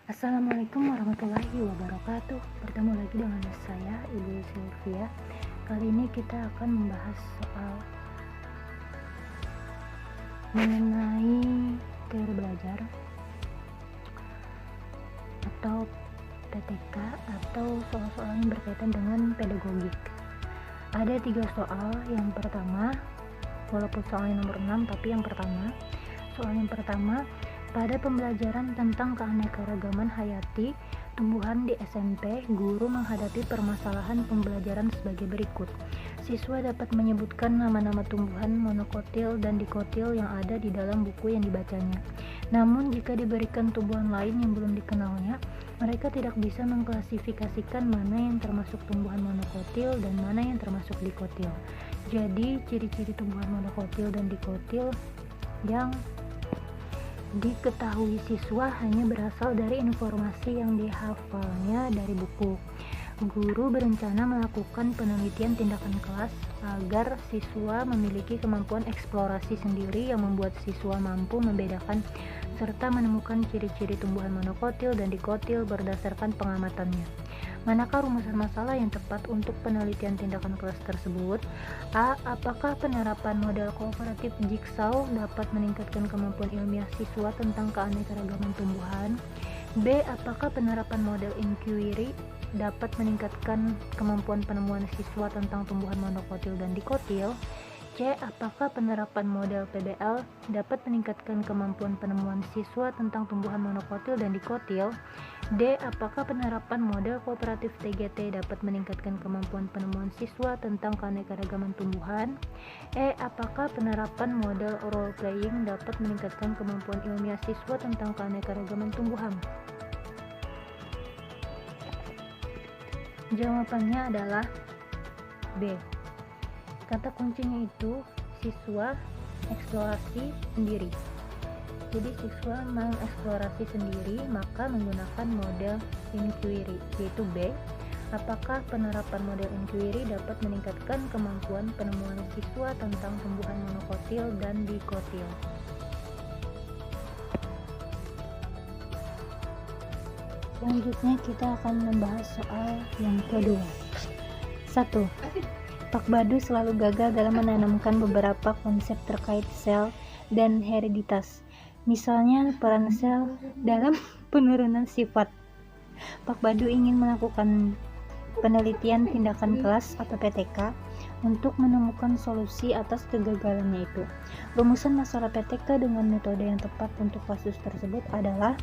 Assalamualaikum warahmatullahi wabarakatuh. Bertemu lagi dengan saya, Ibu Sylvia. Kali ini kita akan membahas soal mengenai teori belajar atau PTK atau soal-soal yang berkaitan dengan pedagogik. Ada 3 soal. Yang pertama, walaupun soalnya nomor 6, tapi soal yang pertama, pada pembelajaran tentang keanekaragaman hayati tumbuhan di SMP, guru menghadapi permasalahan pembelajaran sebagai berikut. Siswa dapat menyebutkan nama-nama tumbuhan monokotil dan dikotil yang ada di dalam buku yang dibacanya. Namun, jika diberikan tumbuhan lain yang belum dikenalnya, mereka tidak bisa mengklasifikasikan mana yang termasuk tumbuhan monokotil dan mana yang termasuk dikotil. Jadi, ciri-ciri tumbuhan monokotil dan dikotil yang diketahui siswa hanya berasal dari informasi yang dihafalnya dari buku. Guru berencana melakukan penelitian tindakan kelas agar siswa memiliki kemampuan eksplorasi sendiri yang membuat siswa mampu membedakan serta menemukan ciri-ciri tumbuhan monokotil dan dikotil berdasarkan pengamatannya. Manakah rumusan masalah yang tepat untuk penelitian tindakan kelas tersebut? A. Apakah penerapan model kooperatif jigsaw dapat meningkatkan kemampuan ilmiah siswa tentang keanekaragaman tumbuhan? B. Apakah penerapan model inquiry dapat meningkatkan kemampuan penemuan siswa tentang tumbuhan monokotil dan dikotil? C. Apakah penerapan model PBL dapat meningkatkan kemampuan penemuan siswa tentang tumbuhan monokotil dan dikotil? D. Apakah penerapan model kooperatif TGT dapat meningkatkan kemampuan penemuan siswa tentang keanekaragaman tumbuhan? E. Apakah penerapan model role playing dapat meningkatkan kemampuan ilmiah siswa tentang keanekaragaman tumbuhan? Jawabannya adalah B. Kata kuncinya itu siswa eksplorasi sendiri. Jadi siswa mengeksplorasi sendiri maka menggunakan model inquiry, yaitu B. Apakah penerapan model inquiry dapat meningkatkan kemampuan penemuan siswa tentang tumbuhan monokotil dan dikotil? Selanjutnya kita akan membahas soal yang kedua. 1. Pak Badu selalu gagal dalam menanamkan beberapa konsep terkait sel dan hereditas. Misalnya peran sel dalam penurunan sifat. Pak Badu ingin melakukan penelitian tindakan kelas atau PTK untuk menemukan solusi atas kegagalannya itu. Rumusan masalah PTK dengan metode yang tepat untuk kasus tersebut adalah: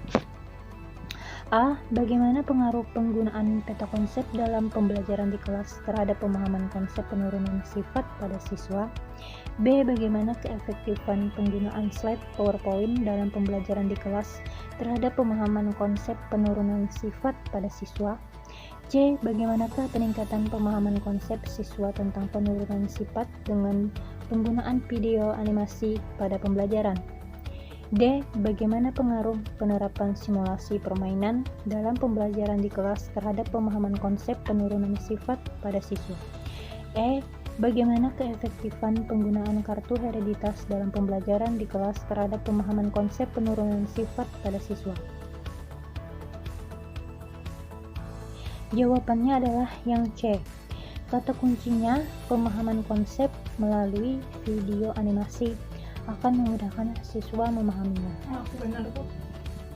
A. Bagaimana pengaruh penggunaan peta konsep dalam pembelajaran di kelas terhadap pemahaman konsep penurunan sifat pada siswa? B. Bagaimana keefektifan penggunaan slide PowerPoint dalam pembelajaran di kelas terhadap pemahaman konsep penurunan sifat pada siswa? C. Bagaimanakah peningkatan pemahaman konsep siswa tentang penurunan sifat dengan penggunaan video animasi pada pembelajaran? D. Bagaimana pengaruh penerapan simulasi permainan dalam pembelajaran di kelas terhadap pemahaman konsep penurunan sifat pada siswa? E. Bagaimana keefektifan penggunaan kartu hereditas dalam pembelajaran di kelas terhadap pemahaman konsep penurunan sifat pada siswa? Jawabannya adalah yang C. Kata kuncinya pemahaman konsep melalui video animasi akan memudahkan siswa memahaminya.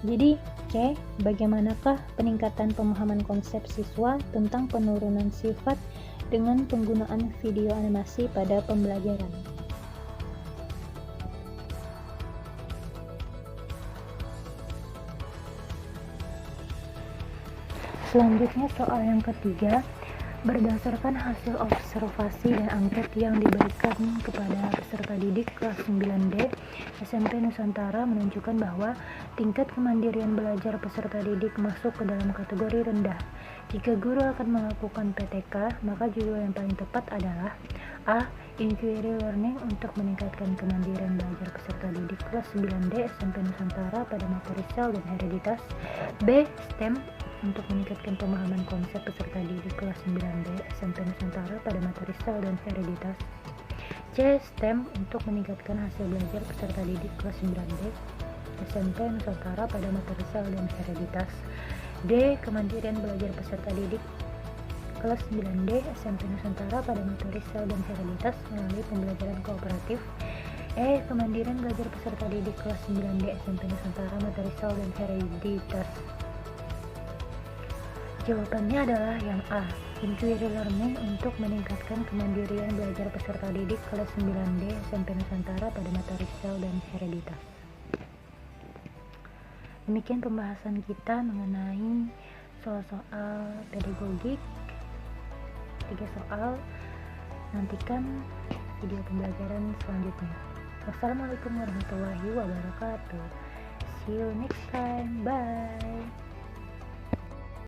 Jadi C. Bagaimanakah peningkatan pemahaman konsep siswa tentang penurunan sifat dengan penggunaan video animasi pada pembelajaran? Selanjutnya soal yang ketiga. Berdasarkan hasil observasi dan angket yang diberikan kepada peserta didik kelas 9D SMP Nusantara menunjukkan bahwa tingkat kemandirian belajar peserta didik masuk ke dalam kategori rendah. Jika guru akan melakukan PTK, maka judul yang paling tepat adalah A. Inquiry Learning untuk meningkatkan kemandirian belajar peserta didik kelas 9D SMP Nusantara pada materi sel dan hereditas. B. STEM untuk meningkatkan pemahaman konsep peserta didik kelas 9D SMP Nusantara pada materi sel dan hereditas. C. STEM untuk meningkatkan hasil belajar peserta didik kelas 9D SMP Nusantara pada materi sel dan hereditas. D. Kemandirian belajar peserta didik kelas 9D SMP Nusantara pada materi sel dan hereditas melalui pembelajaran kooperatif. E. Kemandirian belajar peserta didik kelas 9D SMP Nusantara materi sel dan hereditas. Jawabannya adalah yang A. Inquiry learning untuk meningkatkan kemandirian belajar peserta didik kelas 9D SMP Nusantara pada materi sel dan hereditas. Demikian pembahasan kita mengenai soal-soal pedagogik. 3 soal. Nantikan video pembelajaran selanjutnya. Wassalamualaikum warahmatullahi wabarakatuh. See you next time. Bye.